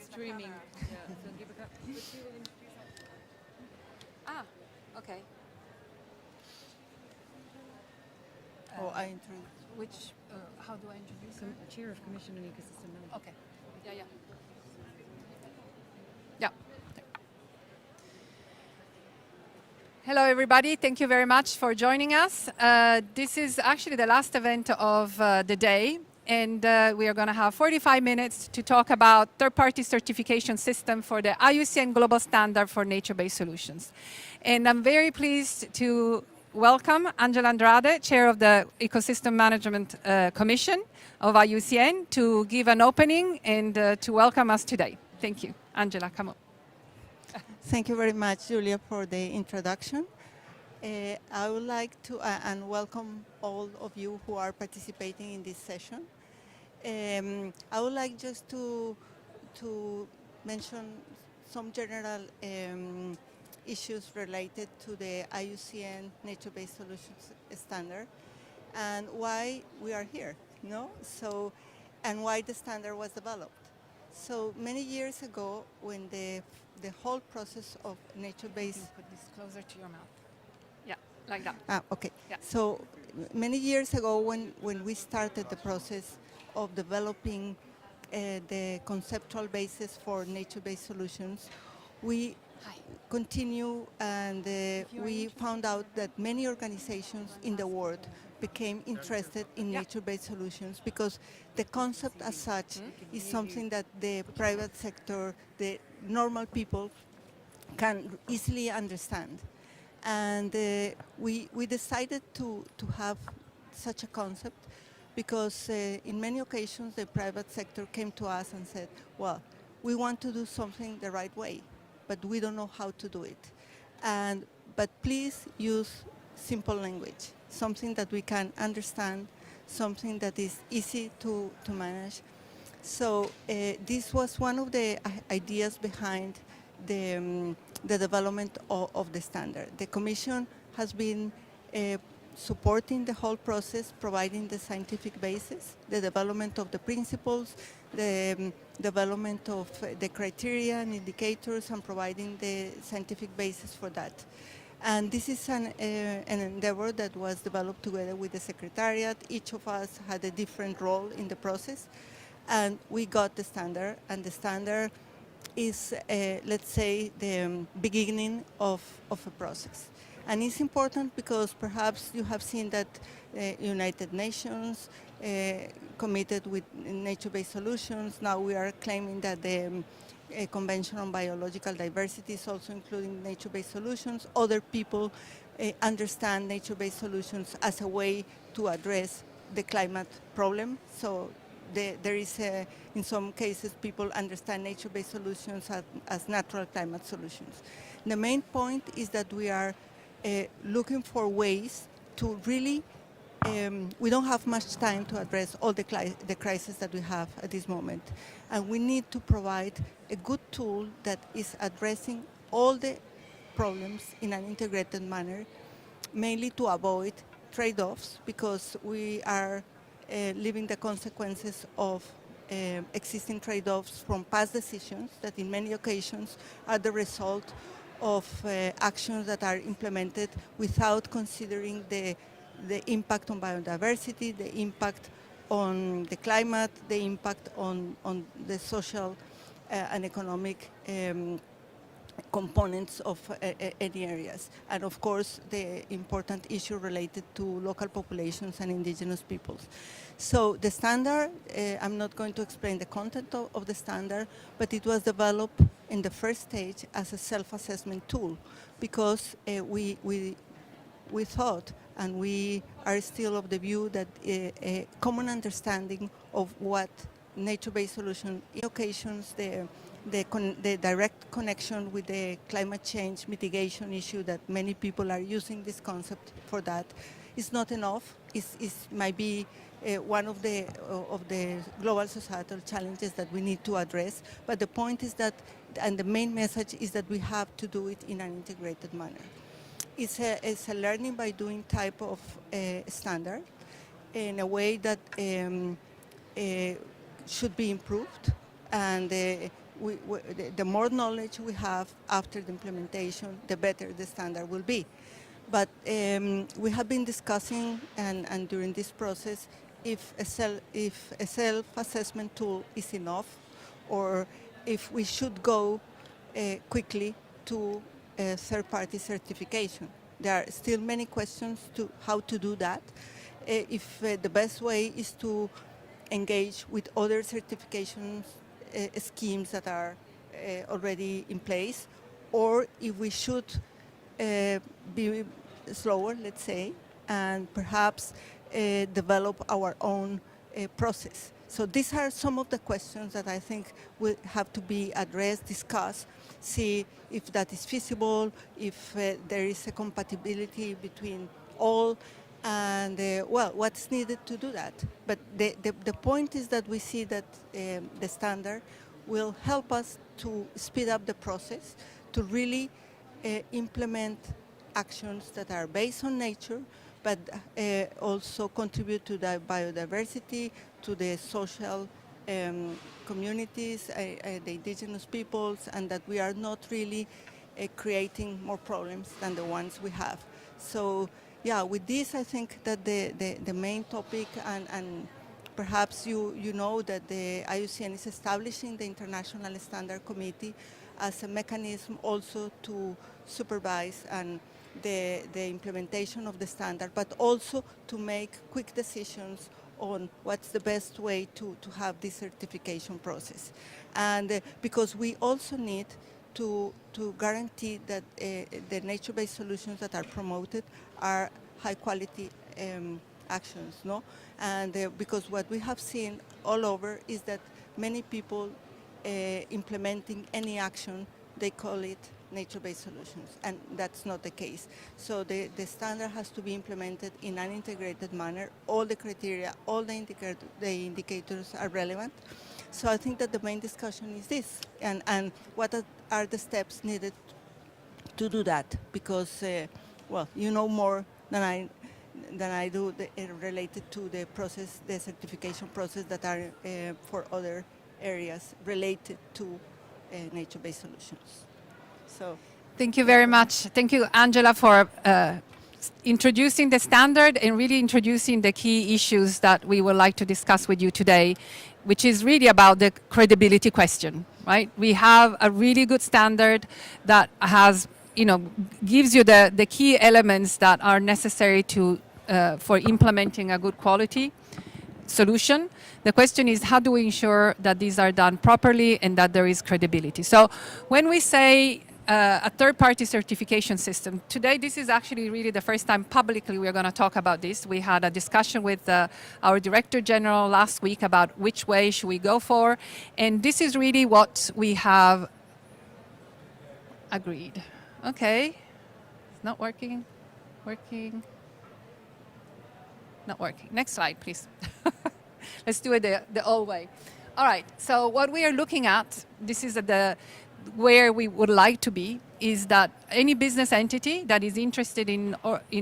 it's streaming. Yeah. So give a but she will introduce us. Okay. I introduce. Which, how do I introduce her? Chair of Commission on Ecosystem Management. Okay. Yeah. Yeah. Hello, everybody. Thank you very much for joining us. This is actually the last event of the day, and we are going to have 45 minutes to talk about third-party certification system for the IUCN Global Standard for nature-based solutions. And I'm very pleased to welcome Angela Andrade, Chair of the Ecosystem Management Commission of IUCN, to give an opening and to welcome us today. Thank you. Angela, come on. Thank you very much, Julia, for the introduction. I would like to and welcome all of you who are participating in this session. I would like just to mention some general issues related to the IUCN Nature-Based Solutions Standard and why we are here, and why the standard was developed. So many years ago, when the whole process of nature-based... Put this closer to your mouth. Yeah, like that. Okay. Yeah. So many years ago, when we started the process of developing the conceptual basis for nature-based solutions, we continue and we found out that many organizations in the world became interested in nature-based solutions because the concept as such is something that the private sector, the normal people can easily understand. And we decided to have such a concept because in many occasions the private sector came to us and said, well, we want to do something the right way, but we don't know how to do it. But please use simple language, something that we can understand, something that is easy to manage. So this was one of the ideas behind the development of the standard. The Commission has been supporting the whole process, providing the scientific basis, the development of the principles, the development of the criteria and indicators, and providing the scientific basis for that. And this is an endeavor that was developed together with the Secretariat. Each of us had a different role in the process, and we got the standard, and the standard is, let's say, the beginning of a process. And it's important because perhaps you have seen that United Nations committed with nature-based solutions. Now we are claiming that the Convention on Biological Diversity is also including nature-based solutions. Other people understand nature-based solutions as a way to address the climate problem. So there is, in some cases, people understand nature-based solutions as natural climate solutions. The main point is that we are looking for ways to really, we don't have much time to address all the crises that we have at this moment. And we need to provide a good tool that is addressing all the problems in an integrated manner, mainly to avoid trade-offs, because we are living the consequences of existing trade-offs from past decisions that in many occasions are the result of actions that are implemented without considering the impact on biodiversity, the impact on the climate, the impact on the social and economic components of any areas. And of course, the important issue related to local populations and indigenous peoples. So the standard, I'm not going to explain the content of the standard, but it was developed in the first stage as a self-assessment tool because we thought, and we are still of the view that a common understanding of what nature-based solution occasions, the direct connection with the climate change mitigation issue that many people are using this concept for that is not enough. It might be one of the global societal challenges that we need to address. But the point is that, and the main message is that we have to do it in an integrated manner. It's a learning by doing type of standard in a way that should be improved, and the more knowledge we have after the implementation, the better the standard will be. But we have been discussing, and during this process, if a self-assessment tool is enough, or if we should go quickly to third-party certification. There are still many questions to how to do that. If the best way is to engage with other certification schemes that are already in place, or if we should be slower, let's say, and perhaps develop our own process. So these are some of the questions that I think will have to be addressed, discussed, see if that is feasible, if there is a compatibility between all, and well, what's needed to do that. But the point is that we see that the standard will help us to speed up the process, to really implement actions that are based on nature, but also contribute to the biodiversity, to the social communities, the indigenous peoples, and that we are not really creating more problems than the ones we have. So yeah, with this I think that the main topic, and perhaps you know that the IUCN is establishing the International Standard Committee as a mechanism also to supervise and the implementation of the standard, but also to make quick decisions on what's the best way to have this certification process. And because we also need to guarantee that the nature-based solutions that are promoted are high quality actions, no? And because what we have seen all over is that many people implementing any action, they call it nature-based solutions, and that's not the case. So the standard has to be implemented in an integrated manner. All the criteria, all the indicators are relevant. So I think that the main discussion is this, and what are the steps needed to do that? Because, well, you know more than I do related to the process, the certification process that are for other areas related to nature-based solutions. So, thank you very much. Thank you, Angela, for introducing the standard and really introducing the key issues that we would like to discuss with you today, which is really about the credibility question, right? We have a really good standard that has, gives you the key elements that are necessary to for implementing a good quality solution. The question is, how do we ensure that these are done properly and that there is credibility? So when we say a third-party certification system, today this is actually really the first time publicly we're going to talk about this. We had a discussion with our Director General last week about which way should we go for, and this is really what we have agreed. Okay, it's not working, not working. Next slide, please. Let's do it the old way. All right, so what we are looking at, this is where we would like to be, is that any business entity that is interested in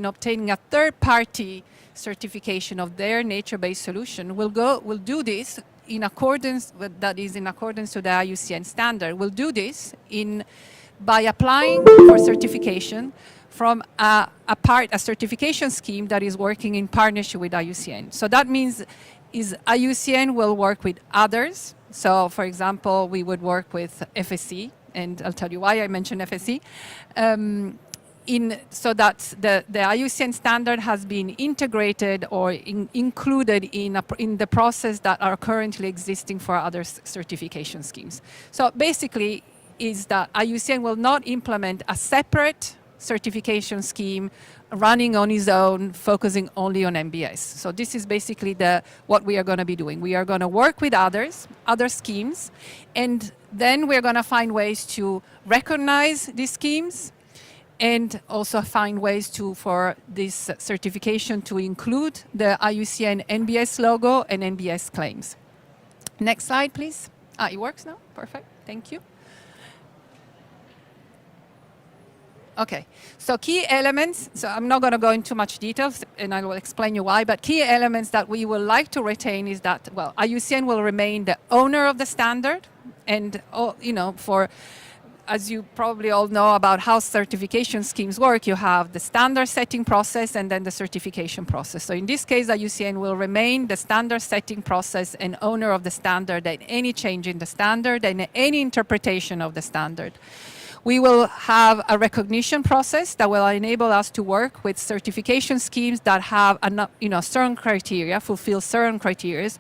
obtaining a third-party certification of their nature-based solution will do this in accordance with to the IUCN standard. Will do this by applying for certification from a certification scheme that is working in partnership with IUCN. So that means IUCN will work with others. So, for example, we would work with FSC, and I'll tell you why I mentioned FSC. So that the IUCN standard has been integrated or included in the process that are currently existing for other certification schemes. So basically, is that IUCN will not implement a separate certification scheme running on its own, focusing only on MBS. So this is basically what we are going to be doing. We are going to work with other schemes, and then we're going to find ways to recognize these schemes and also find ways for this certification to include the IUCN NBS logo and NBS claims. Next slide, please. It works now? Perfect. Thank you. Okay, so key elements, so I'm not going to go into much details and I will explain you why, but key elements that we would like to retain is that, well, IUCN will remain the owner of the standard and, as you probably all know about how certification schemes work, you have the standard setting process and then the certification process. So in this case, IUCN will remain the standard setting process and owner of the standard and any change in the standard and any interpretation of the standard. We will have a recognition process that will enable us to work with certification schemes that have certain criteria, fulfill certain criteria.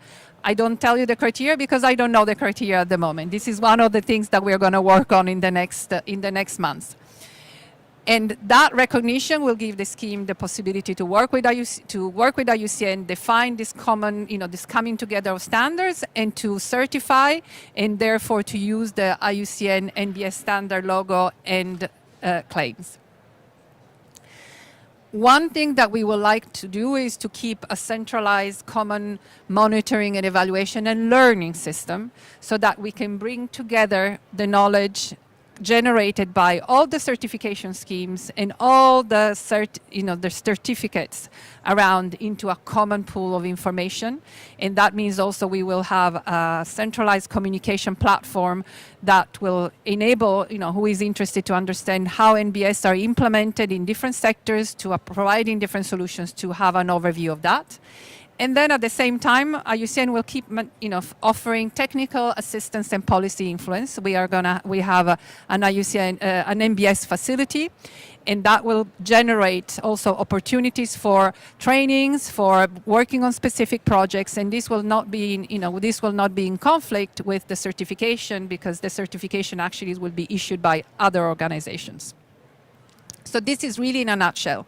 I don't tell you the criteria because I don't know the criteria at the moment. This is one of the things that we're going to work on in the next months. And that recognition will give the scheme the possibility to work with IUCN, define this common, this coming together of standards, and to certify, and therefore to use the IUCN NBS standard logo and claims. One thing that we would like to do is to keep a centralized common monitoring and evaluation and learning system so that we can bring together the knowledge generated by all the certification schemes and all the the certificates around into a common pool of information. And that means also we will have a centralized communication platform that will enable, who is interested to understand how NBS are implemented in different sectors to providing different solutions to have an overview of that. And then at the same time, IUCN will keep, offering technical assistance and policy influence. We have an IUCN, an NBS facility, and that will generate also opportunities for trainings, for working on specific projects. And this will not be, in conflict with the certification because the certification actually will be issued by other organizations. So this is really in a nutshell.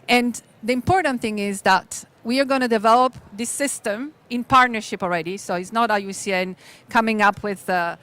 And the important thing is that we are going to develop this system in partnership already. So it's not IUCN coming up with a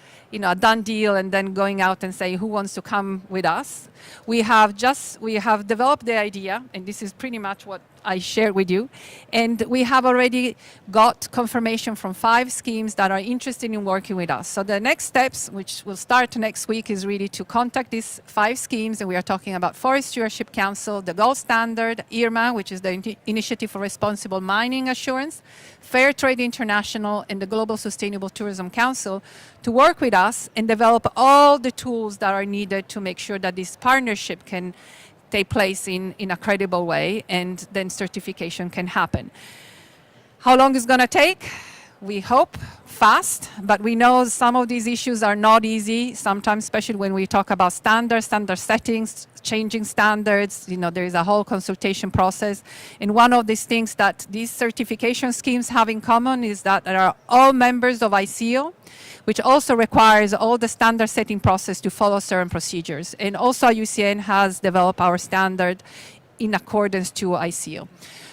done deal and then going out and saying who wants to come with us. We have developed the idea, and this is pretty much what I shared with you. And we have already got confirmation from 5 schemes that are interested in working with us. So the next steps, which will start next week, is really to contact these 5 schemes. And we are talking about Forest Stewardship Council, the Gold Standard, IRMA, which is the Initiative for Responsible Mining Assurance, Fair Trade International, and the Global Sustainable Tourism Council, to work with us and develop all the tools that are needed to make sure that this partnership can take place in a credible way, and then certification can happen. How long is going to take? We hope fast, but we know some of these issues are not easy, sometimes, especially when we talk about standard settings, changing standards, there is a whole consultation process. And one of these things that these certification schemes have in common is that they are all members of ICO, which also requires all the standard setting process to follow certain procedures. And also IUCN has developed our standard in accordance to ICO.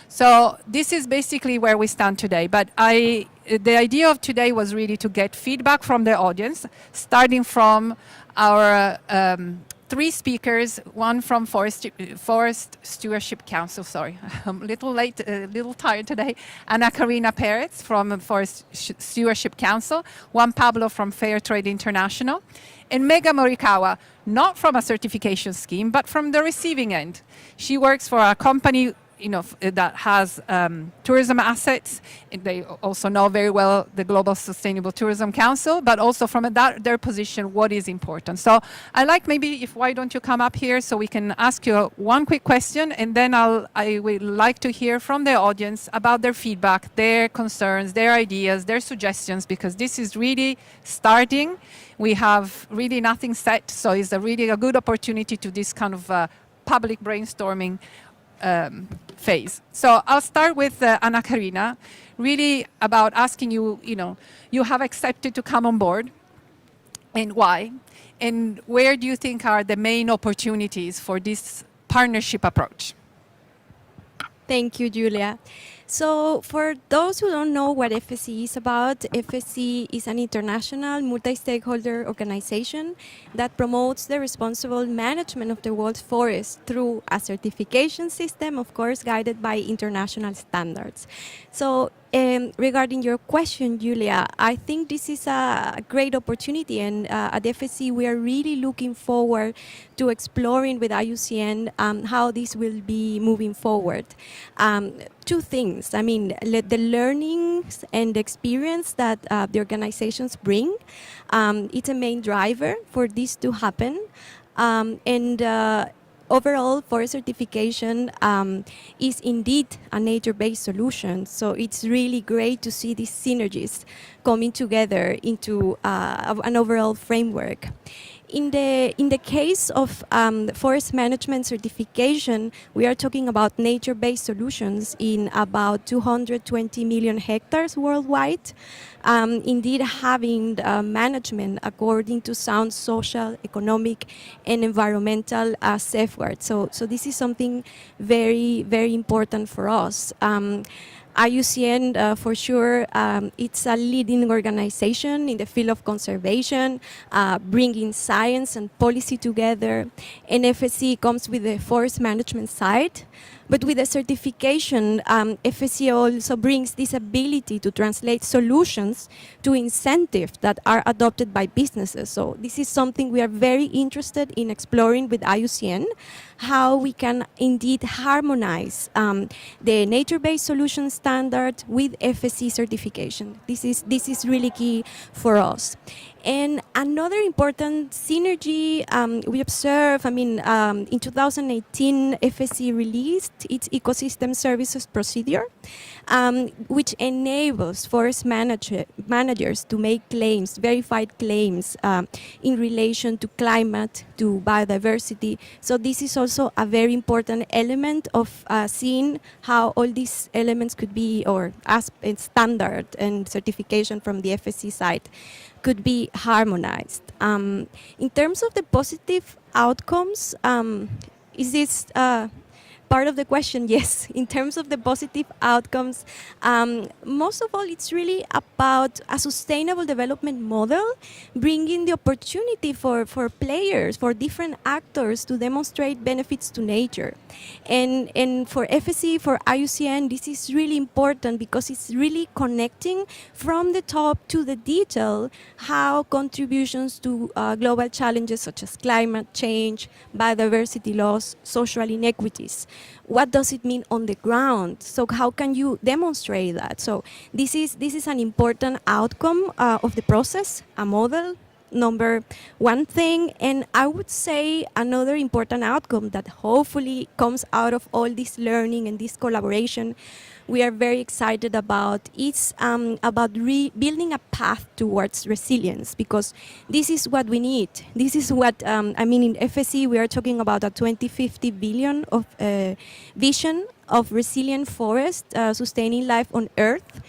So this is basically where we stand today. But the idea of today was really to get feedback from the audience, starting from our 3 speakers, one from Forest Stewardship Council, sorry, I'm a little late, a little tired today, Ana Karina Perez from Forest Stewardship Council, Juan Pablo from Fair Trade International, and Mega Morikawa, not from a certification scheme, but from the receiving end. She works for a company that has tourism assets. They also know very well the Global Sustainable Tourism Council, but also from their position, what is important. So I like why don't you come up here so we can ask you one quick question, and then I would like to hear from the audience about their feedback, their concerns, their ideas, their suggestions, because this is really starting. We have really nothing set, so it's really a good opportunity to this kind of public brainstorming phase. So I'll start with Ana Karina, really about asking you, you have accepted to come on board, and why? And where do you think are the main opportunities for this partnership approach? Thank you, Julia. So for those who don't know what FSC is about, FSC is an international multi-stakeholder organization that promotes the responsible management of the world's forests through a certification system, of course, guided by international standards. So regarding your question, Julia, I think this is a great opportunity, and at FSC we are really looking forward to exploring with IUCN how this will be moving forward. Two things. I mean, the learnings and the experience that the organizations bring, it's a main driver for this to happen. And overall, forest certification is indeed a nature-based solution. So it's really great to see these synergies coming together into an overall framework. In the case of forest management certification, we are talking about nature-based solutions in about 220 million hectares worldwide. Indeed, having management according to sound social, economic, and environmental safeguards. So this is something very, very important for us. IUCN, for sure, it's a leading organization in the field of conservation, bringing science and policy together. And FSC comes with the forest management side. But with the certification, FSC also brings this ability to translate solutions to incentives that are adopted by businesses. So this is something we are very interested in exploring with IUCN, how we can indeed harmonize the nature-based solution standard with FSC certification. This is really key for us. And another important synergy we observe, in 2018, FSC released its ecosystem services procedure, which enables forest managers to make claims, verified claims in relation to climate, to biodiversity. So this is also a very important element of seeing how all these elements could be, or as standard and certification from the FSC side, could be harmonized. In terms of the positive outcomes, is this part of the question? Yes. In terms of the positive outcomes, most of all, it's really about a sustainable development model, bringing the opportunity for players, for different actors to demonstrate benefits to nature. And for FSC, for IUCN, this is really important because it's really connecting from the top to the detail how contributions to global challenges such as climate change, biodiversity loss, social inequities. What does it mean on the ground? So how can you demonstrate that? So this is an important outcome of the process, a model, number one thing. And I would say another important outcome that hopefully comes out of all this learning and this collaboration we are very excited about is about building a path towards resilience, because this is what we need. This is what, in FSC we are talking about a 2050 billion of vision of resilient forest sustaining life on Earth.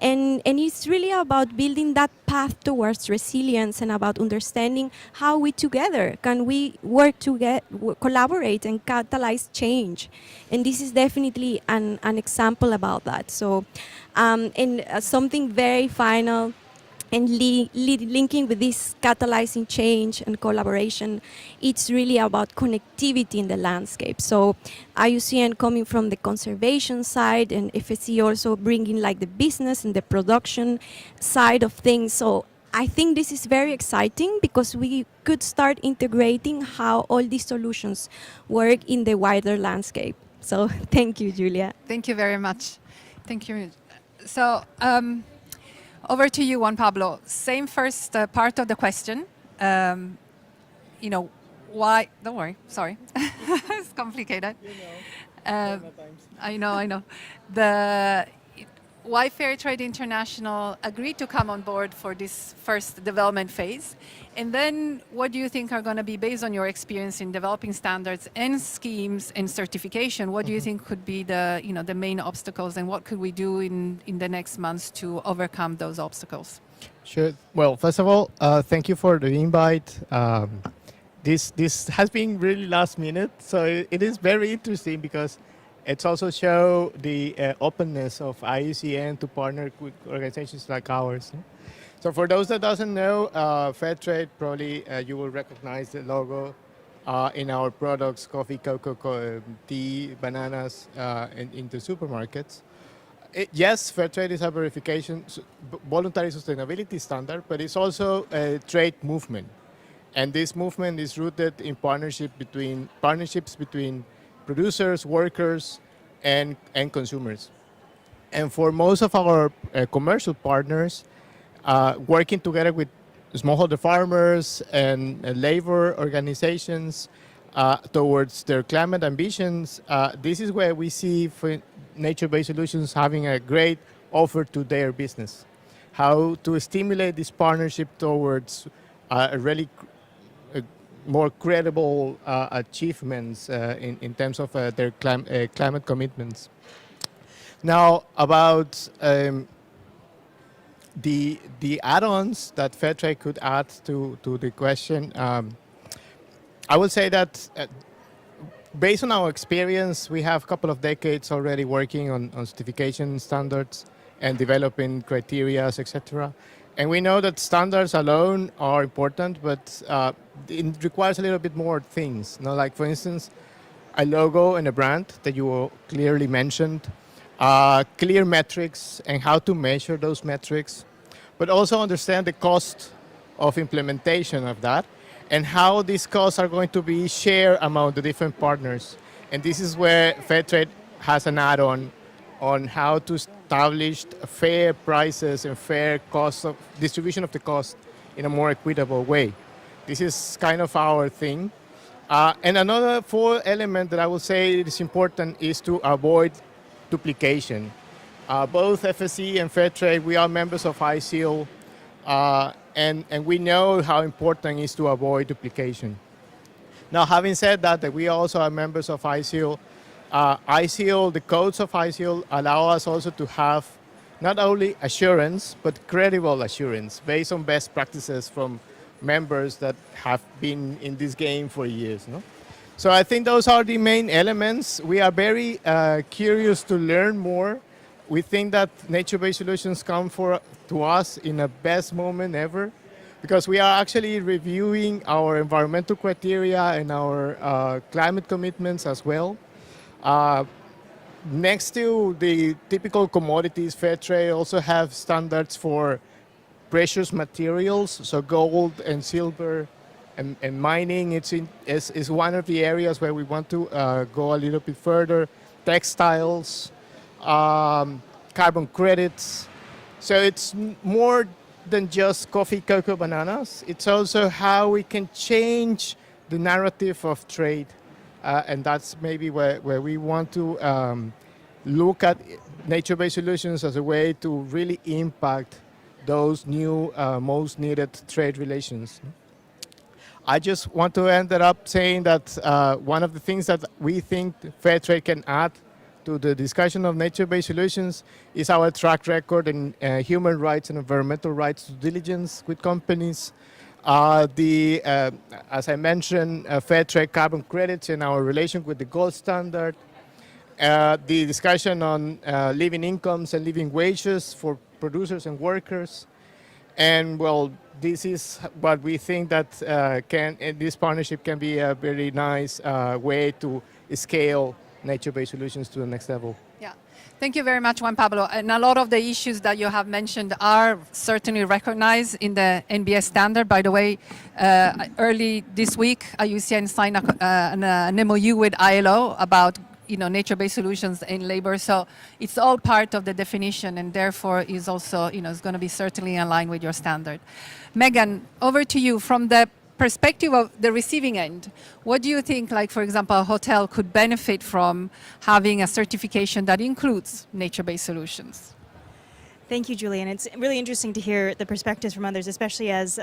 And it's really about building that path towards resilience and about understanding how we together can we work together, collaborate and catalyze change. And this is definitely an example about that. So, something very final and linking with this catalyzing change and collaboration, it's really about connectivity in the landscape. So IUCN coming from the conservation side and FSC also bringing like the business and the production side of things. So I think this is very exciting because we could start integrating how all these solutions work in the wider landscape. So thank you, Julia. Thank you very much. Thank you. So over to you, Juan Pablo. Same first part of the question. Why? Don't worry. Sorry, it's complicated. I know. Why Fair Trade International agreed to come on board for this first development phase, and then what do you think are going to be, based on your experience in developing standards and schemes and certification, what do you think could be the main obstacles, and what could we do in the next months to overcome those obstacles? Sure. Well, first of all, thank you for the invite. This has been really last minute, so it is very interesting because it's also show the openness of IUCN to partner with organizations like ours. So for those that doesn't know, Fair Trade, probably you will recognize the logo in our products, coffee, cocoa, tea, bananas, in the supermarkets. Yes, fair trade is a voluntary sustainability standard, but it's also a trade movement. And this movement is rooted in partnerships between producers, workers, and consumers. And for most of our commercial partners, working together with smallholder farmers and labor organizations towards their climate ambitions, this is where we see nature-based solutions having a great offer to their business. How to stimulate this partnership towards a really more credible achievements in terms of their climate commitments. Now, about the add-ons that Fairtrade could add to the question, I would say that based on our experience, we have a couple of decades already working on certification standards and developing criteria, etc. And we know that standards alone are important, but it requires a little bit more things. You know, like, for instance, a logo and a brand that you clearly mentioned, clear metrics and how to measure those metrics, but also understand the cost of implementation of that and how these costs are going to be shared among the different partners. And this is where Fairtrade has an add-on on how to establish fair prices and fair cost of distribution of the cost in a more equitable way. This is kind of our thing. And another 4 element that I would say is important is to avoid duplication. Both FSC and Fairtrade, we are members of ICL, and we know how important it is to avoid duplication. Now, having said that we also are members of ICL, the codes of ICL allow us also to have not only assurance, but credible assurance based on best practices from members that have been in this game for years. No? So I think those are the main elements. We are very curious to learn more. We think that nature-based solutions come to us in the best moment ever, because we are actually reviewing our environmental criteria and our climate commitments as well. Next to the typical commodities, Fairtrade also have standards for precious materials, so gold and silver and mining is one of the areas where we want to go a little bit further. Textiles, carbon credits. So it's more than just coffee, cocoa, bananas. It's also how we can change the narrative of trade. And that's maybe where we want to look at nature-based solutions as a way to really impact those new, most needed trade relations. I just want to end it up saying that one of the things that we think Fairtrade can add to the discussion of nature-based solutions is our track record in human rights and environmental rights due diligence with companies. As I mentioned, Fairtrade carbon credits and our relation with the gold standard. The discussion on living incomes and living wages for producers and workers. And well, this is what we think that this partnership can be a very nice way to scale nature-based solutions to the next level. Yeah, thank you very much, Juan Pablo. And a lot of the issues that you have mentioned are certainly recognized in the NBS standard. By the way, early this week, IUCN signed an MOU with ILO about nature-based solutions in labor. So it's all part of the definition, and therefore is also is going to be certainly in line with your standard. Megan, over to you. From the perspective of the receiving end, what do you think, like, for example, a hotel could benefit from having a certification that includes nature-based solutions? Thank you, Julie. And it's really interesting to hear the perspectives from others, especially as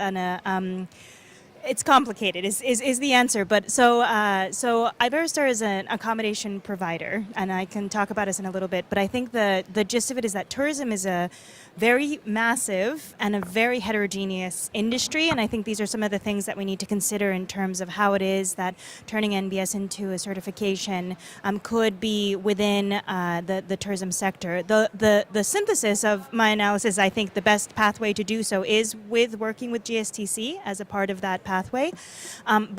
it's complicated is the answer. But so Iberostar is an accommodation provider, and I can talk about us in a little bit. But I think the gist of it is that tourism is a very massive and a very heterogeneous industry, and I think these are some of the things that we need to consider in terms of how it is that turning NBS into a certification could be within the tourism sector. The synthesis of my analysis, I think the best pathway to do so is with working with GSTC as a part of that pathway.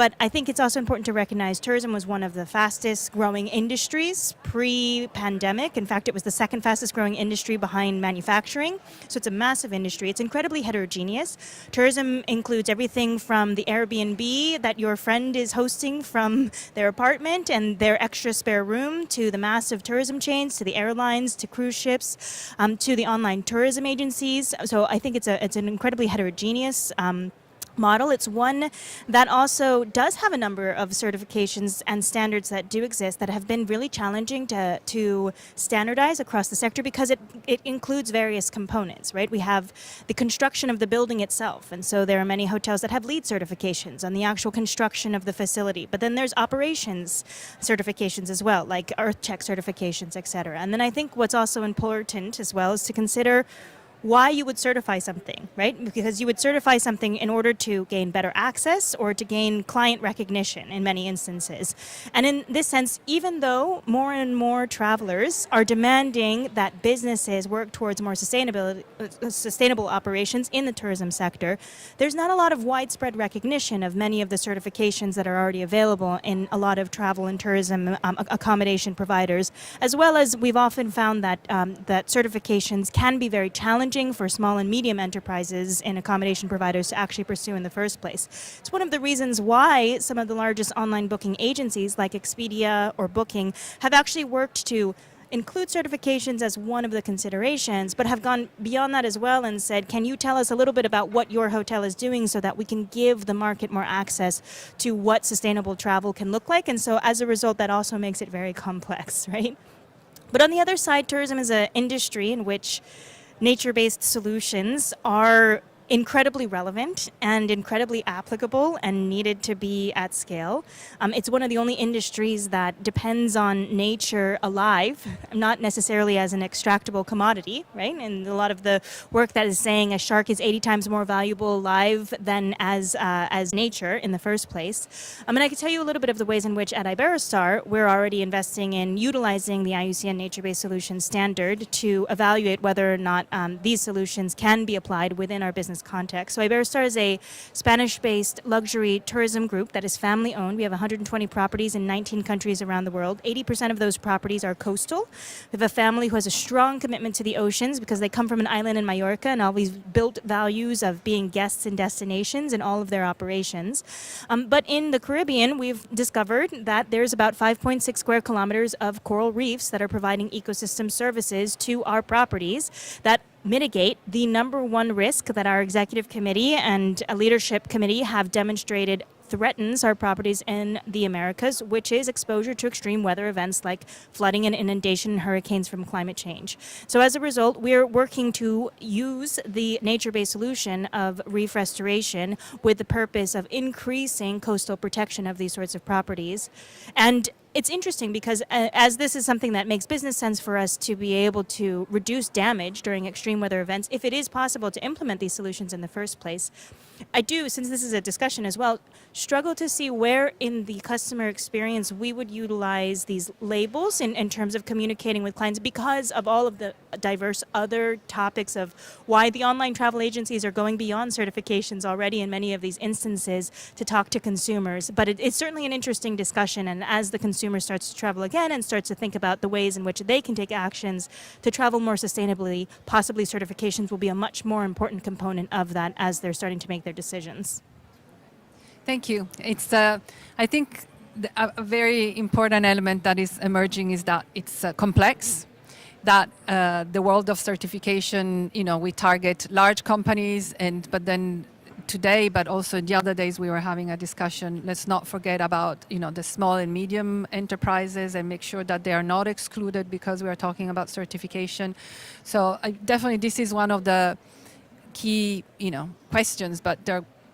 But I think it's also important to recognize tourism was one of the fastest growing industries pre-pandemic. In fact, it was the second fastest growing industry behind manufacturing. So it's a massive industry. It's incredibly heterogeneous. Tourism includes everything from the Airbnb that your friend is hosting from their apartment and their extra spare room, to the massive tourism chains, to the airlines, to cruise ships, to the online tourism agencies. So I think it's an incredibly heterogeneous model. It's one that also does have a number of certifications and standards that do exist that have been really challenging to standardize across the sector, because it includes various components, right? We have the construction of the building itself, and so there are many hotels that have LEED certifications on the actual construction of the facility. But then there's operations certifications as well, like EarthCheck certifications, et cetera. And then I think what's also important as well is to consider why you would certify something, right? Because you would certify something in order to gain better access or to gain client recognition in many instances. And in this sense, even though more and more travelers are demanding that businesses work towards more sustainable operations in the tourism sector, there's not a lot of widespread recognition of many of the certifications that are already available in a lot of travel and tourism accommodation providers, as well as we've often found that that certifications can be very challenging for small and medium enterprises and accommodation providers to actually pursue in the first place. It's one of the reasons why some of the largest online booking agencies like Expedia or Booking have actually worked to include certifications as one of the considerations, but have gone beyond that as well and said, can you tell us a little bit about what your hotel is doing so that we can give the market more access to what sustainable travel can look like? And so as a result, that also makes it very complex, right? But on the other side, tourism is an industry in which nature-based solutions are incredibly relevant and incredibly applicable and needed to be at scale. It's one of the only industries that depends on nature alive, not necessarily as an extractable commodity, right? And a lot of the work that is saying a shark is 80 times more valuable alive than as nature in the first place. And I can tell you a little bit of the ways in which at Iberostar we're already investing in utilizing the IUCN Nature-Based Solutions Standard to evaluate whether or not these solutions can be applied within our business context. So Iberostar is a Spanish-based luxury tourism group that is family-owned. We have 120 properties in 19 countries around the world. 80% of those properties are coastal. We have a family who has a strong commitment to the oceans because they come from an island in Mallorca and always built values of being guests in destinations in all of their operations. But in the Caribbean, we've discovered that there's about 5.6 square kilometers of coral reefs that are providing ecosystem services to our properties that mitigate the number one risk that our executive committee and a leadership committee have demonstrated threatens our properties in the Americas, which is exposure to extreme weather events like flooding and inundation and hurricanes from climate change. So as a result, we're working to use the nature-based solution of reef restoration with the purpose of increasing coastal protection of these sorts of properties. And it's interesting because as this is something that makes business sense for us to be able to reduce damage during extreme weather events, if it is possible to implement these solutions in the first place, I do, since this is a discussion as well, struggle to see where in the customer experience we would utilize these labels in terms of communicating with clients because of all of the diverse other topics of why the online travel agencies are going beyond certifications already in many of these instances to talk to consumers. But it's certainly an interesting discussion, and as the consumer starts to travel again and starts to think about the ways in which they can take actions to travel more sustainably, possibly certifications will be a much more important component of that as they're starting to make their decisions. Thank you. It's, I think, a very important element that is emerging is that it's complex, that the world of certification, we target large companies, but then today, but also the other days we were having a discussion, let's not forget about, the small and medium enterprises and make sure that they are not excluded because we are talking about certification. So definitely this is one of the key, questions, but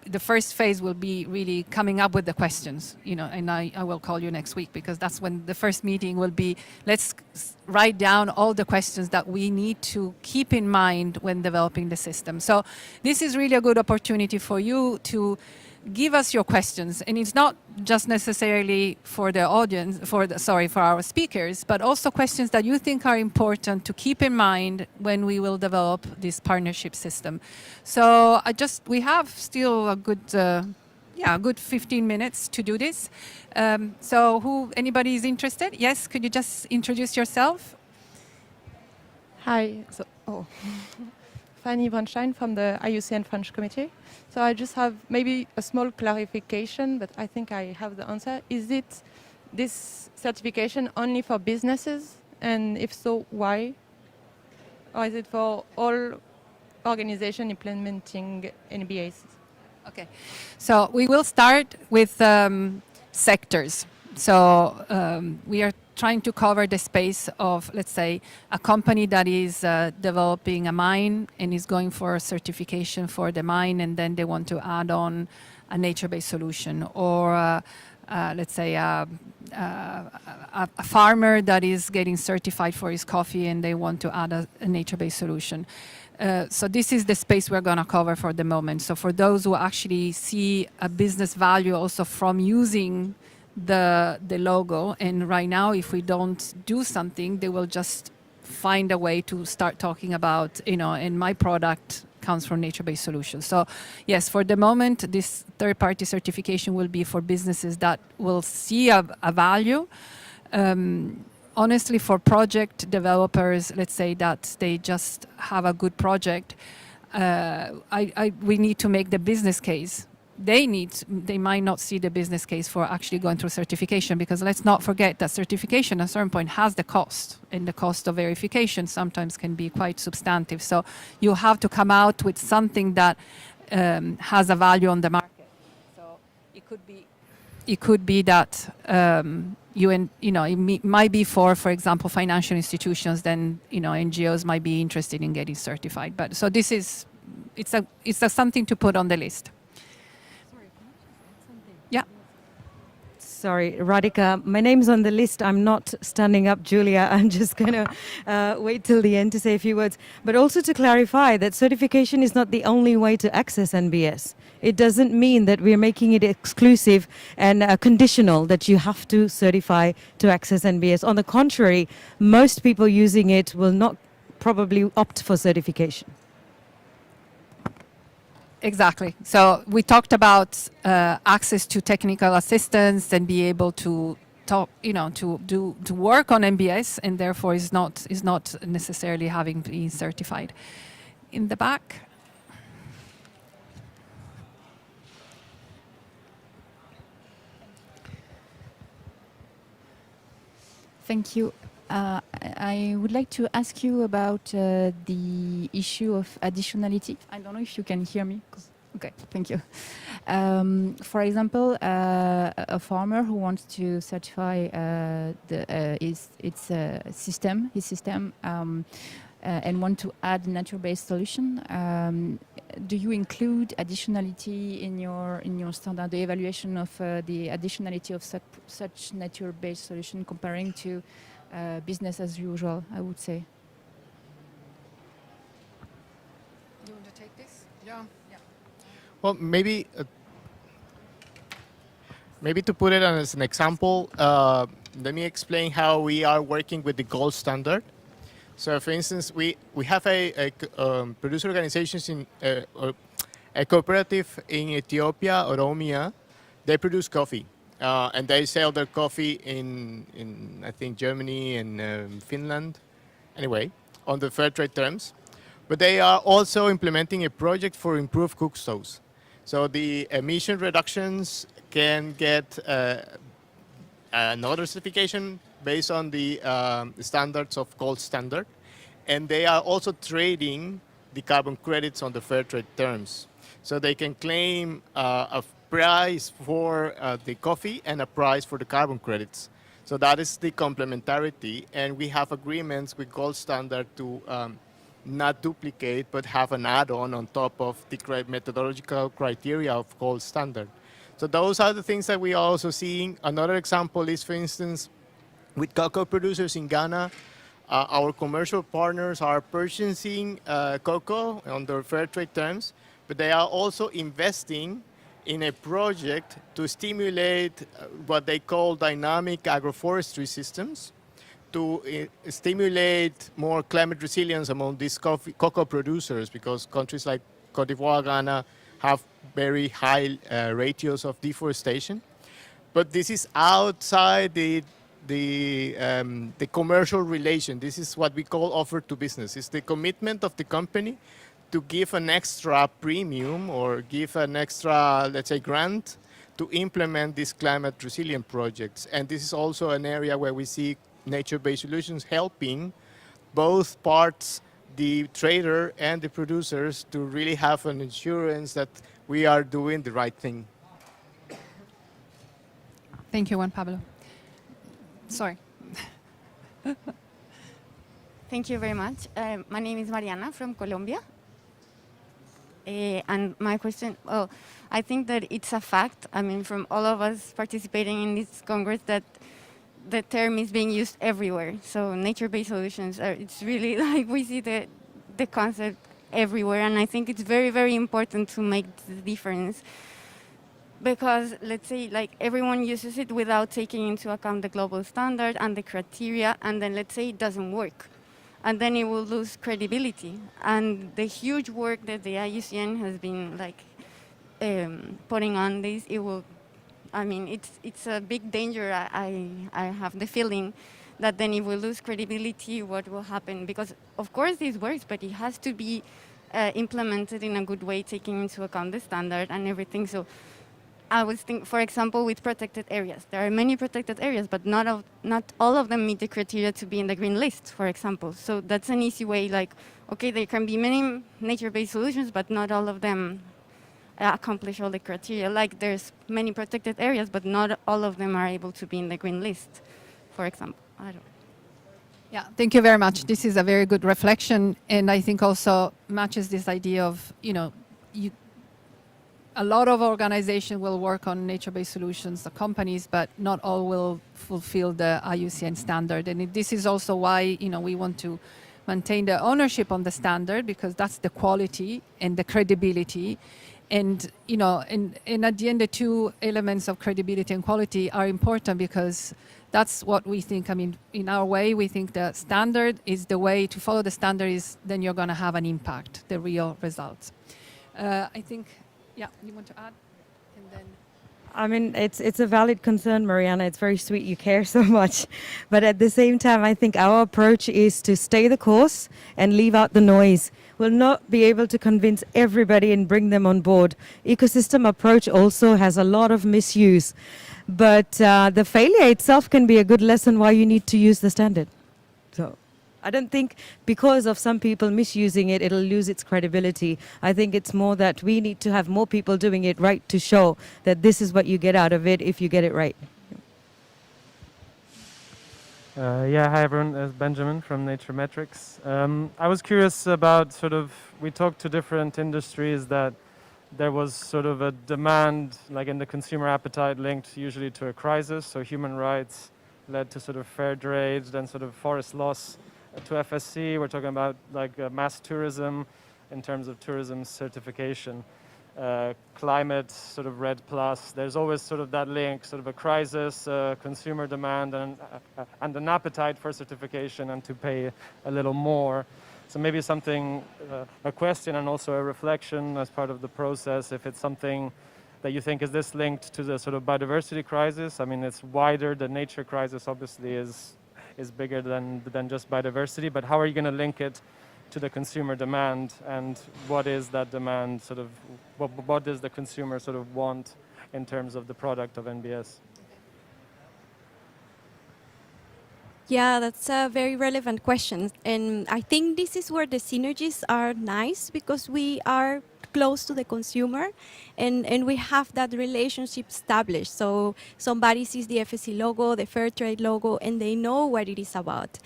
the first phase will be really coming up with the questions, and I will call you next week because that's when the first meeting will be. Let's write down all the questions that we need to keep in mind when developing the system. So this is really a good opportunity for you to give us your questions, and it's not just necessarily for the audience, for our speakers, but also questions that you think are important to keep in mind when we will develop this partnership system. So we have still a good a good 15 minutes to do this. So anybody is interested? Yes, could you just introduce yourself? Hi, Fanny Bronstein from the IUCN French Committee. So I just have maybe a small clarification, but I think I have the answer. Is it this certification only for businesses? And if so, why? Or is it for all organizations implementing NBAs? Okay, so we will start with sectors. So we are trying to cover the space of, let's say, a company that is developing a mine and is going for a certification for the mine, and then they want to add on a nature-based solution, or let's say a farmer that is getting certified for his coffee and they want to add a nature-based solution. So this is the space we're going to cover for the moment. So for those who actually see a business value also from using the logo, and right now if we don't do something, they will just find a way to start talking about, and my product comes from nature-based solutions. So yes, for the moment, this third-party certification will be for businesses that will see a value. Honestly, for project developers, let's say that they just have a good project, we need to make the business case. They might not see the business case for actually going through certification, because let's not forget that certification at a certain point has the cost, and the cost of verification sometimes can be quite substantive. So you have to come out with something that has a value on the market. So it could be that it might be for example, financial institutions. Then NGOs might be interested in getting certified. But so this is it's something to put on the list. Yeah. Sorry, Radhika, my name's on the list. I'm not standing up, Julia. I'm just going to wait till the end to say a few words. But also to clarify that certification is not the only way to access NBS. It doesn't mean that we're making it exclusive and conditional that you have to certify to access NBS. On the contrary, most people using it will not probably opt for certification. Exactly. So we talked about access to technical assistance and be able to talk, to work on MBS, and therefore is not necessarily having been certified. In the back. Thank you. I would like to ask you about the issue of additionality. I don't know if you can hear me. Okay, thank you. For example, a farmer who wants to certify his system, and want to add nature-based solution. Do you include additionality in your standard, the evaluation of the additionality of such nature-based solution comparing to business as usual, I would say? You want to take this? Yeah. Well, maybe to put it as an example, let me explain how we are working with the gold standard. So, for instance, we have a producer organizations or a cooperative in Ethiopia, Oromia. They produce coffee, and they sell their coffee in I think Germany and Finland. Anyway, on the fair trade terms, but they are also implementing a project for improved cook stoves. So the emission reductions can get another certification based on the standards of gold standard, and they are also trading the carbon credits on the fair trade terms. So they can claim a price for the coffee and a price for the carbon credits. So that is the complementarity, and we have agreements with gold standard to not duplicate, but have an add-on on top of the methodological criteria of gold standard. So those are the things that we are also seeing. Another example is, for instance, with cocoa producers in Ghana, our commercial partners are purchasing cocoa on their fair trade terms, but they are also investing in a project to stimulate what they call dynamic agroforestry systems to stimulate more climate resilience among these cocoa producers, because countries like Cote d'Ivoire, Ghana, have very high ratios of deforestation. But this is outside the commercial relation. This is what we call offer to business. It's the commitment of the company to give an extra premium or give an extra, let's say, grant to implement these climate resilient projects. And this is also an area where we see nature-based solutions helping both parts, the trader and the producers, to really have an assurance that we are doing the right thing. Thank you, Juan Pablo. Sorry. Thank you very much. My name is Mariana from Colombia. And my question, well, I think that it's a fact, I mean, from all of us participating in this Congress, that the term is being used everywhere. So nature-based solutions, it's really like we see the concept everywhere. And I think it's very, very important to make the difference. Because let's say like everyone uses it without taking into account the global standard and the criteria, and then let's say it doesn't work. And then it will lose credibility. And the huge work that the IUCN has been like putting on this, it will, I mean, it's a big danger. I have the feeling that then it will lose credibility. What will happen? Because of course this works, but it has to be implemented in a good way, taking into account the standard and everything. So I was thinking, for example, with protected areas. There are many protected areas, but not all of them meet the criteria to be in the green list, for example. So that's an easy way, like, okay, there can be many nature-based solutions, but not all of them accomplish all the criteria. Like there's many protected areas, but not all of them are able to be in the green list, for example. I don't know. Yeah, thank you very much. This is a very good reflection, and I think also matches this idea of, a lot of organizations will work on nature-based solutions, the companies, but not all will fulfill the IUCN standard. And this is also why, we want to maintain the ownership on the standard, because that's the quality and the credibility. And, and at the end, the two elements of credibility and quality are important, because that's what we think. I mean, in our way, we think the standard is the way to follow the standard, is then you're going to have an impact, the real results. I think... Yeah, you want to add? And then I mean, it's a valid concern, Mariana. It's very sweet you care so much. But at the same time, I think our approach is to stay the course and leave out the noise. We'll not be able to convince everybody and bring them on board. Ecosystem approach also has a lot of misuse. But the failure itself can be a good lesson why you need to use the standard. So I don't think because of some people misusing it, it'll lose its credibility. I think it's more that we need to have more people doing it right to show that this is what you get out of it if you get it right. Hi everyone, it's Benjamin from Nature Metrics. I was curious about we talked to different industries that there was sort of a demand, like in the consumer appetite, linked usually to a crisis. So human rights led to sort of fair trade, then sort of forest loss. To FSC, we're talking about like mass tourism in terms of tourism certification, climate sort of red plus. There's always sort of that link, sort of a crisis, consumer demand, and an appetite for certification and to pay a little more. So maybe something, a question and also a reflection as part of the process, if it's something that you think, is this linked to the sort of biodiversity crisis? I mean, it's wider. The nature crisis obviously is bigger than just biodiversity, but how are you going to link it to the consumer demand, and what is that demand sort of, what does the consumer sort of want in terms of the product of NBS? Yeah, that's a very relevant question. And I think this is where the synergies are nice, because we are close to the consumer and we have that relationship established. So somebody sees the FSC logo, the Fair Trade logo, and they know what it is about.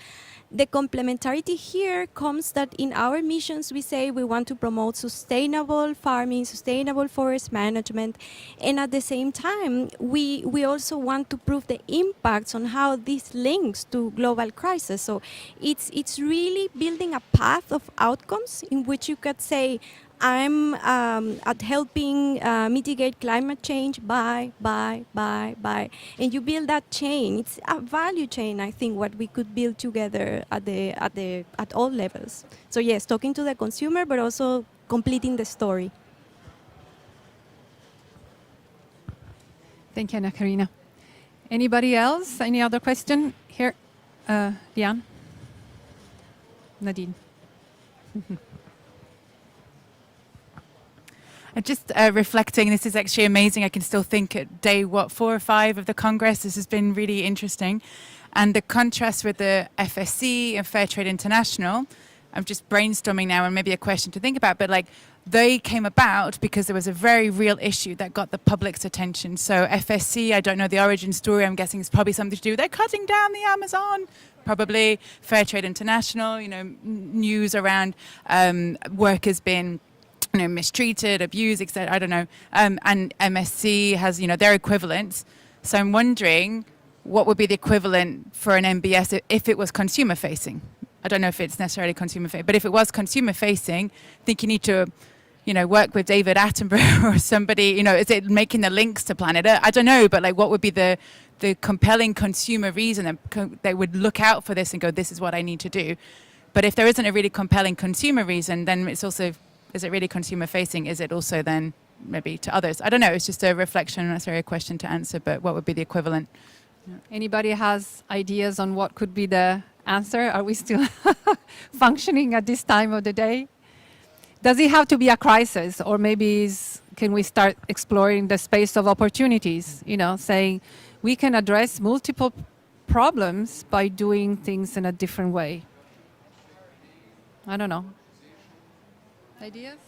The complementarity here comes that in our missions we say we want to promote sustainable farming, sustainable forest management, and at the same time we also want to prove the impacts on how this links to global crisis. So it's really building a path of outcomes in which you could say, I'm at helping mitigate climate change by. And you build that chain. It's a value chain, I think, what we could build together at all levels. So yes, talking to the consumer, but also completing the story. Thank you, Anna Karina. Anybody else? Any other question? Here, Diane? Nadine? Just reflecting, this is actually amazing. I can still think at day, 4 or 5 of the Congress, this has been really interesting. And the contrast with the FSC and Fair Trade International, I'm just brainstorming now and maybe a question to think about, but like they came about because there was a very real issue that got the public's attention. So FSC, I don't know the origin story, I'm guessing it's probably something to do, they're cutting down the Amazon, probably. Fair Trade International, you know, news around workers being mistreated, abused, etc. I don't know. And MSC has, their equivalents. So I'm wondering what would be the equivalent for an MBS if it was consumer facing. I don't know if it's necessarily consumer facing, but if it was consumer facing, I think you need to, work with David Attenborough or somebody. Is it making the links to Planet Earth? I don't know, but like, what would be the compelling consumer reason that they would look out for this and go, this is what I need to do. But if there isn't a really compelling consumer reason, then it's also, is it really consumer facing? Is it also then maybe to others? I don't know. It's just a reflection, not necessarily a question to answer, but what would be the equivalent? Anybody has ideas on what could be the answer? Are we still functioning at this time of the day? Does it have to be a crisis, or maybe can we start exploring the space of opportunities, saying we can address multiple problems by doing things in a different way? I don't know. Ideas?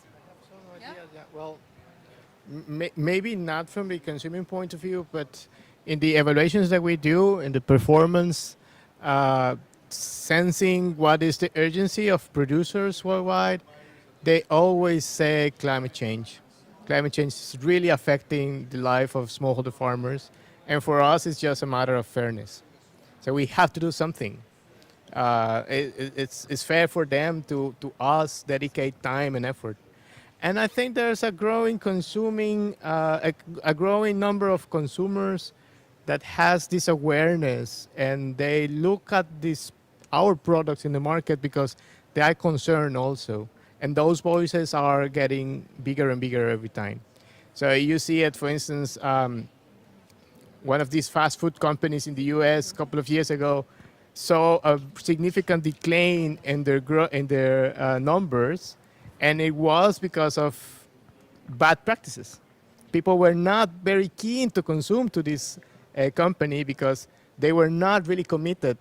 Yeah. Well, maybe not from the consuming point of view, but in the evaluations that we do, in the performance, sensing what is the urgency of producers worldwide, they always say climate change. Climate change is really affecting the life of smallholder farmers. And for us, it's just a matter of fairness. So we have to do something. It's fair for them to us dedicate time and effort. And I think there's a growing a growing number of consumers that has this awareness, and they look at our products in the market because they are concerned also. And those voices are getting bigger and bigger every time. So you see it, for instance, one of these fast food companies in the US a couple of years ago saw a significant decline in their numbers, and it was because of bad practices. People were not very keen to consume to this company because they were not really committed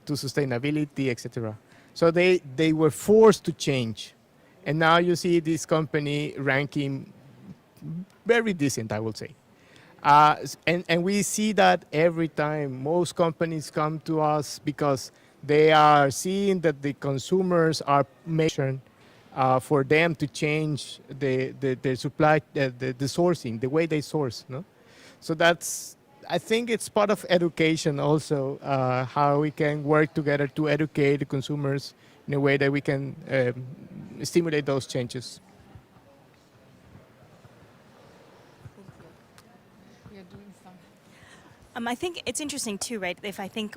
to sustainability, etc. So they were forced to change. And now you see this company ranking very decent, I would say. And we see that every time. Most companies come to us because they are seeing that the consumers are making for them to change the supply, the sourcing, the way they source. No? So I think it's part of education also, how we can work together to educate the consumers in a way that we can stimulate those changes. I think it's interesting too, right?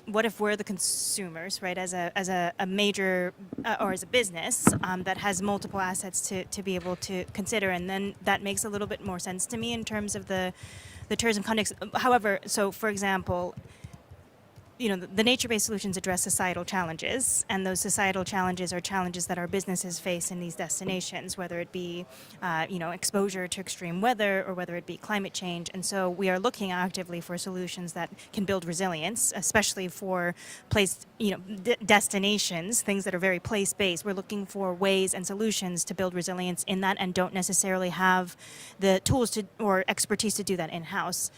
What if we're the consumers, right? As a major or as a business that has multiple assets to be able to consider, and then that makes a little bit more sense to me in terms of the tourism context. However, so for example, the nature-based solutions address societal challenges, and those societal challenges are challenges that our businesses face in these destinations, whether it be, exposure to extreme weather or whether it be climate change. And so we are looking actively for solutions that can build resilience, especially for destinations, things that are very place-based. We're looking for ways and solutions to build resilience in that, and don't necessarily have the tools or expertise to do that in-house.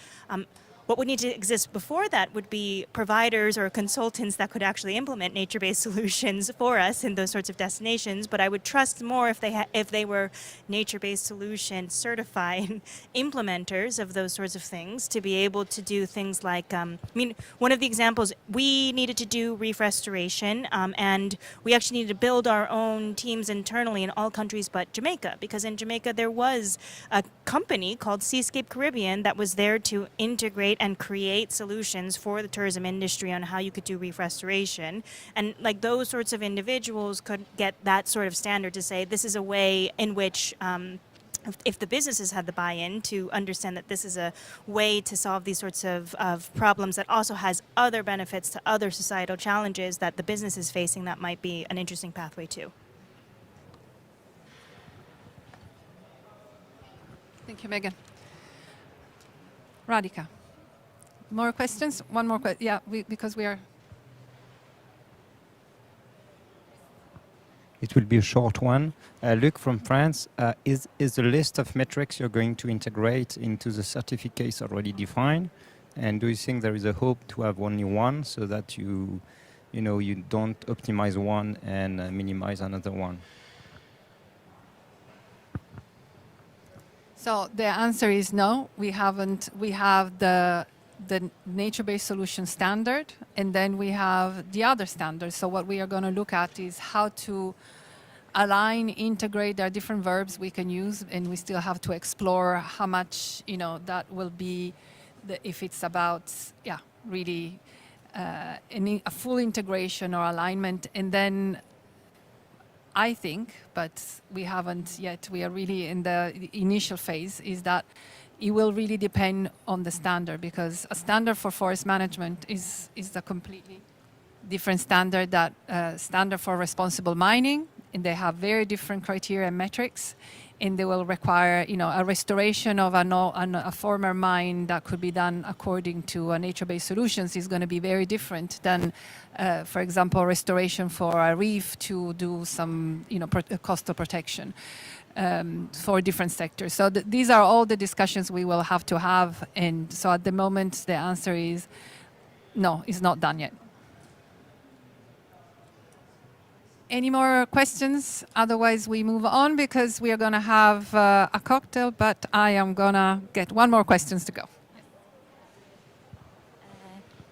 What would need to exist before that would be providers or consultants that could actually implement nature-based solutions for us in those sorts of destinations. But I would trust more if they were nature-based solution certified implementers of those sorts of things to be able to do things like, one of the examples, we needed to do reef restoration, and we actually needed to build our own teams internally in all countries but Jamaica, because in Jamaica there was a company called Seascape Caribbean that was there to integrate and create solutions for the tourism industry on how you could do reef restoration. And like those sorts of individuals could get that sort of standard to say this is a way in which if the businesses had the buy-in to understand that this is a way to solve these sorts of problems that also has other benefits to other societal challenges that the business is facing, that might be an interesting pathway too. Thank you, Megan. Radhika. More questions? One more question. Yeah, because we are... It will be a short one. Luc from France, is the list of metrics you're going to integrate into the certificates already defined? And do you think there is a hope to have only one so that you don't optimize one and minimize another one? So the answer is no. We haven't. We have the nature-based solution standard, and then we have the other standards. So what we are going to look at is how to align, integrate. There are different verbs we can use, and we still have to explore how much that will be. If it's about really a full integration or alignment, and then I think, but we haven't yet. We are really in the initial phase. Is that it will really depend on the standard, because a standard for forest management is a completely different standard that standard for responsible mining, and they have very different criteria and metrics, and they will require a restoration of a former mine that could be done according to a nature-based solutions is going to be very different than, for example, restoration for a reef to do some coastal protection. For different sectors. So these are all the discussions we will have to have. And so at the moment, the answer is no, it's not done yet. Any more questions? Otherwise, we move on because we are going to have a cocktail, but I am going to get one more questions to go.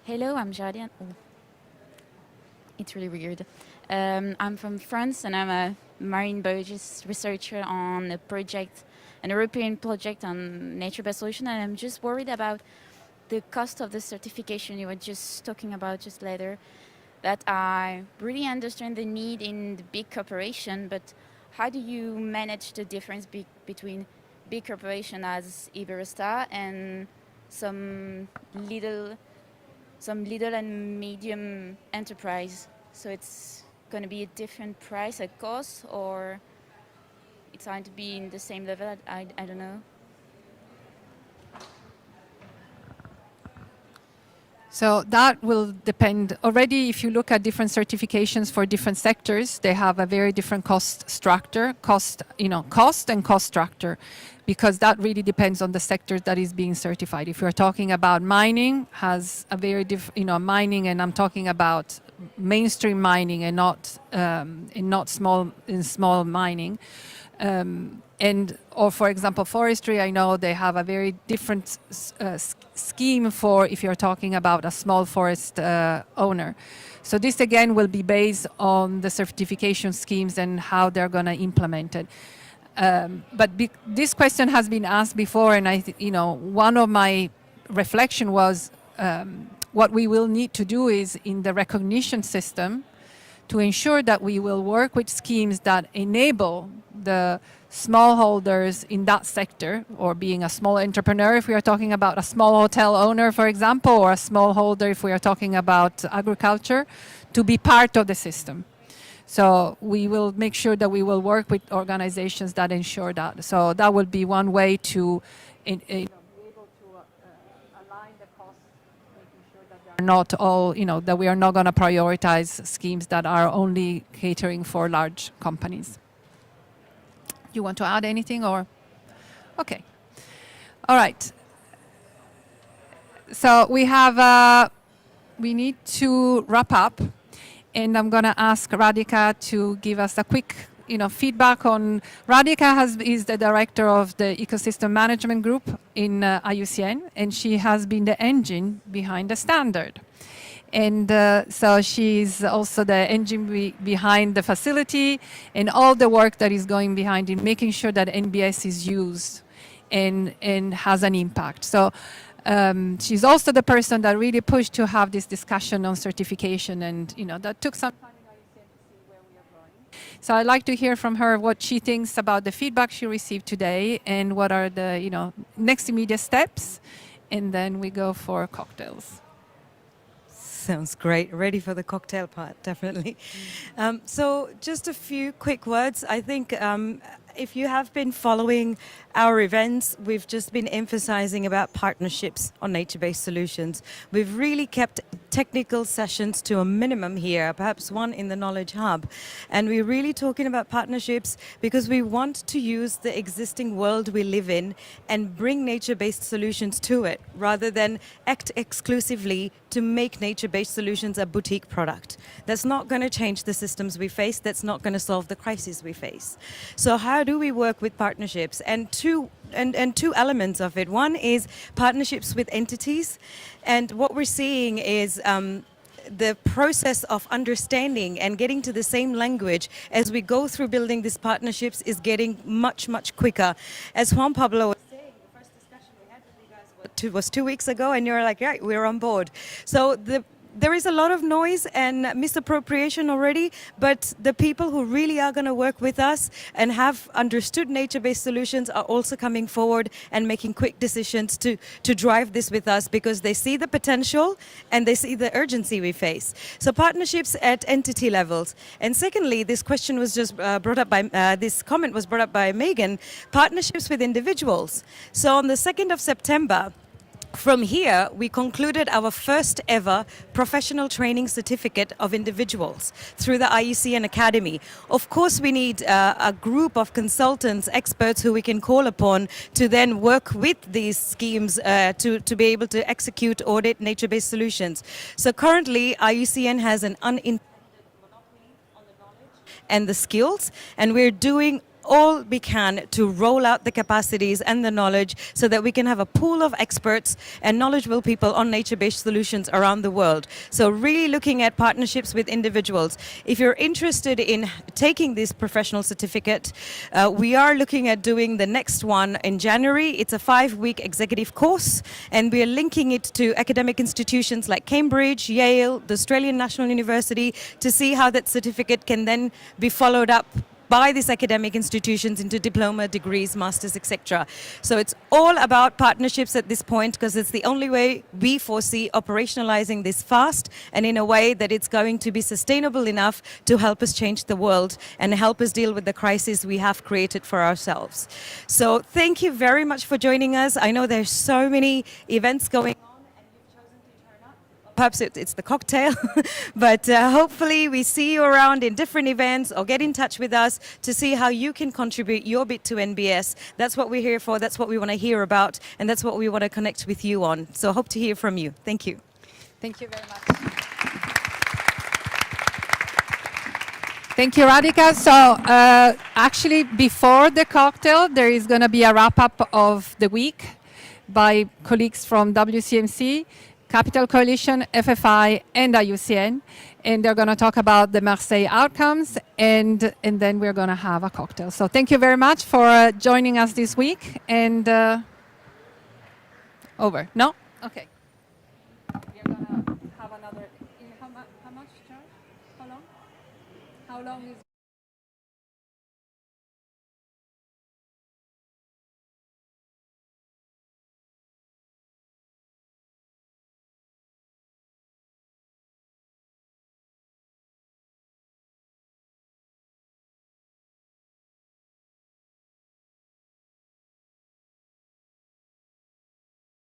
Hello, I'm Jardine. Oh. It's really weird. I'm from France, and I'm a marine biologist researcher on a project, an European project on nature-based solution, and I'm just worried about the cost of the certification you were just talking about just later. That I really understand the need in the big corporation, but how do you manage the difference between big corporation as Iberostar and some little and medium enterprise? So it's going to be a different price at cost, or it's going to be in the same level? I don't know. So that will depend. Already, if you look at different certifications for different sectors, they have a very different cost structure, cost and cost structure, because that really depends on the sector that is being certified. If you're talking about mining, has a very mining, and I'm talking about mainstream mining and not small mining. Or for example, forestry, I know they have a very different scheme for if you're talking about a small forest owner. So this again will be based on the certification schemes and how they're going to implement it. But this question has been asked before, and one of my reflection was what we will need to do is in the recognition system to ensure that we will work with schemes that enable the smallholders in that sector, or being a small entrepreneur if we are talking about a small hotel owner, for example, or a smallholder if we are talking about agriculture, to be part of the system. So we will make sure that we will work with organizations that ensure that. So that will be one way to be able to align the costs, making sure that they are not all, that we are not going to prioritize schemes that are only catering for large companies. You want to add anything, or? Okay. All right. So we need to wrap up, and I'm going to ask Radhika to give us a quick, feedback on. Radhika is the director of the ecosystem management group in IUCN, and she has been the engine behind the standard. And so she's also the engine behind the facility and all the work that is going behind in making sure that NBS is used and has an impact. So she's also the person that really pushed to have this discussion on certification, and that took some time in IUCN to see where we are going. So I'd like to hear from her what she thinks about the feedback she received today and what are the next immediate steps, and then we go for cocktails. Sounds great. Ready for the cocktail part, definitely. So just a few quick words. I think if you have been following our events, we've just been emphasizing about partnerships on nature-based solutions. We've really kept technical sessions to a minimum here, perhaps one in the Knowledge Hub. And we're really talking about partnerships because we want to use the existing world we live in and bring nature-based solutions to it, rather than act exclusively to make nature-based solutions a boutique product. That's not going to change the systems we face. That's not going to solve the crises we face. So how do we work with partnerships? And two elements of it. One is partnerships with entities. And what we're seeing is the process of understanding and getting to the same language as we go through building these partnerships is getting much, much quicker. As Juan Pablo was saying, the first discussion we had with you guys was 2 weeks ago, and you're like, right, we're on board. So there is a lot of noise and misappropriation already, but the people who really are going to work with us and have understood nature-based solutions are also coming forward and making quick decisions to drive this with us, because they see the potential and they see the urgency we face. So partnerships at entity levels. And secondly, this question was just brought up by, this comment was brought up by Megan, partnerships with individuals. So on the 2nd of September, from here, we concluded our first ever professional training certificate of individuals through the IUCN Academy. Of course, we need a group of consultants, experts who we can call upon to then work with these schemes to be able to execute, audit nature-based solutions. So currently, IUCN has an unintended monopoly on the knowledge and the skills, and we're doing all we can to roll out the capacities and the knowledge so that we can have a pool of experts and knowledgeable people on nature-based solutions around the world. So really looking at partnerships with individuals. If you're interested in taking this professional certificate, we are looking at doing the next one in January. It's a 5-week executive course, and we are linking it to academic institutions like Cambridge, Yale, the Australian National University, to see how that certificate can then be followed up by these academic institutions into diploma, degrees, masters, etc. So it's all about partnerships at this point, because it's the only way we foresee operationalizing this fast and in a way that it's going to be sustainable enough to help us change the world and help us deal with the crisis we have created for ourselves. So thank you very much for joining us. I know there's so many events going on. Perhaps it's the cocktail, but hopefully we see you around in different events, or get in touch with us to see how you can contribute your bit to NBS. That's what we're here for, that's what we want to hear about, and that's what we want to connect with you on. So hope to hear from you. Thank you. Thank you very much. Thank you, Radhika. So actually, before the cocktail, there is going to be a wrap-up of the week by colleagues from WCMC, Capital Coalition, FFI, and IUCN. And they're going to talk about the Marseille outcomes, and then we're going to have a cocktail. So thank you very much for joining us this week. And over. No? Okay. We're going to have another. How much, Charles? How long? How long is